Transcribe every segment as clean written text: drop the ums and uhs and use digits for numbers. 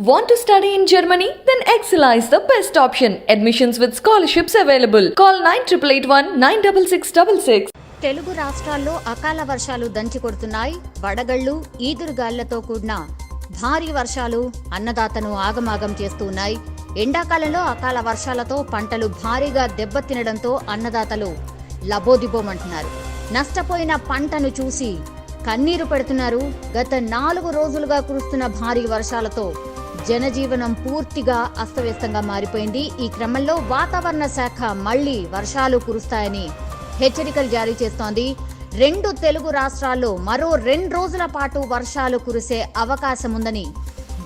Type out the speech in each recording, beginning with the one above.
Want to study in Germany? Then Excella is the best option. Admissions with scholarships available. Call 9881 96666. Telugu రాష్ట్రాల్లో అకాల వర్షాలు దంచి కొడుతున్నాయి. వడగళ్లు, ఈదురుగాళ్లతో కూడిన భారీ వర్షాలు అన్నదాతను ఆగమాగం చేస్తున్నాయి. ఎండాకాలంలో అకాల వర్షాలతో పంటలు భారీగా దెబ్బతినడంతో అన్నదాతలు లబోదిబోమంటున్నారు. నష్టపోయిన పంటను చూసి కన్నీరు పెడుతున్నారు. గత 4 రోజులుగా కురుస్తున్న భారీ వర్షాలతో జనజీవనం పూర్తిగా అస్తవ్యస్తంగా మారిపోయింది. ఈ క్రమంలో వాతావరణ శాఖ మళ్లీ వర్షాలు కురుస్తాయని హెచ్చరికలు జారీ చేస్తోంది. 2 తెలుగు రాష్ట్రాల్లో మరో 2 రోజుల పాటు వర్షాలు కురిసే అవకాశం ఉందని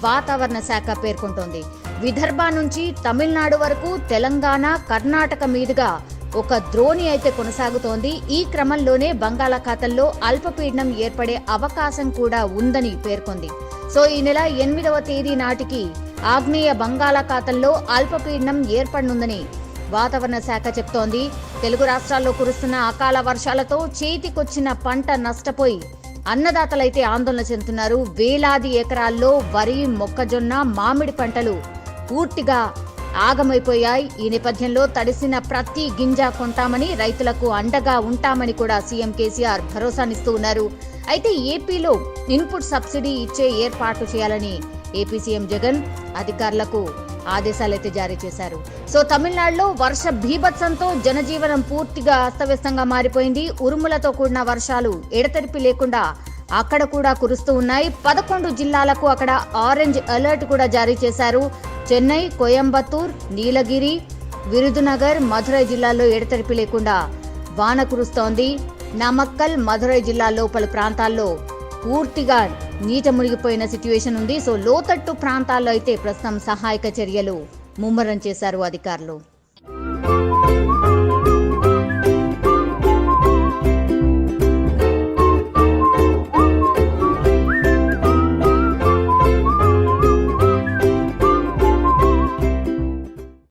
వాతావరణ శాఖ పేర్కొంటోంది. విదర్భ నుంచి తమిళనాడు వరకు తెలంగాణ, కర్ణాటక మీదుగా ఒక ద్రోణి అయితే కొనసాగుతోంది. ఈ క్రమంలోనే బంగాళాఖాతంలో అల్పపీడనం ఏర్పడే అవకాశం కూడా ఉందని పేర్కొంది. సో ఈ నెల 8వ తేదీ నాటికి ఆగ్నేయ బంగాళాఖాతంలో అల్పపీడనం ఏర్పడనుందని వాతావరణ శాఖ చెప్తోంది. తెలుగు రాష్ట్రాల్లో కురుస్తున్న అకాల వర్షాలతో చేతికొచ్చిన పంట నష్టపోయి అన్నదాతలైతే ఆందోళన చెందుతున్నారు. వేలాది ఎకరాల్లో వరి, మొక్కజొన్న, మామిడి పంటలు పూర్తిగా ఆగమైపోయాయి. ఈ నేపథ్యంలో తడిసిన ప్రతి గింజ కొంటామని, రైతులకు అండగా ఉంటామని కూడా సీఎం కేసీఆర్ భరోసానిస్తూ ఉన్నారు. అయితే ఏపీలో ఇన్పుట్ సబ్సిడీ ఇచ్చే ఏర్పాటు చేయాలని ఏపీ సీఎం జగన్ అధికారులకు ఆదేశాలైతే జారీ చేశారు. సో తమిళనాడులో వర్ష భీభత్సంతో జనజీవనం పూర్తిగా అస్తవ్యస్తంగా మారిపోయింది. ఉరుములతో కూడిన వర్షాలు ఎడతెరిపి లేకుండా అక్కడ కూడా కురుస్తూ ఉన్నాయి. 11 జిల్లాలకు అక్కడ ఆరెంజ్ అలర్ట్ కూడా జారీ చేశారు. చెన్నై, కోయంబత్తూర్, నీలగిరి, విరుదునగర్, మధురై జిల్లాల్లో ఎడతెరిపి లేకుండా వాన కురుస్తోంది. నామక్కల్, మధురై జిల్లాల్లో పలు ప్రాంతాల్లో పూర్తిగా నీట మునిగిపోయిన సిట్యుయేషన్ ఉంది. సో లోతట్టు ప్రాంతాల్లో అయితే ప్రస్తుతం సహాయక చర్యలు ముమ్మరం చేశారు అధికారులు.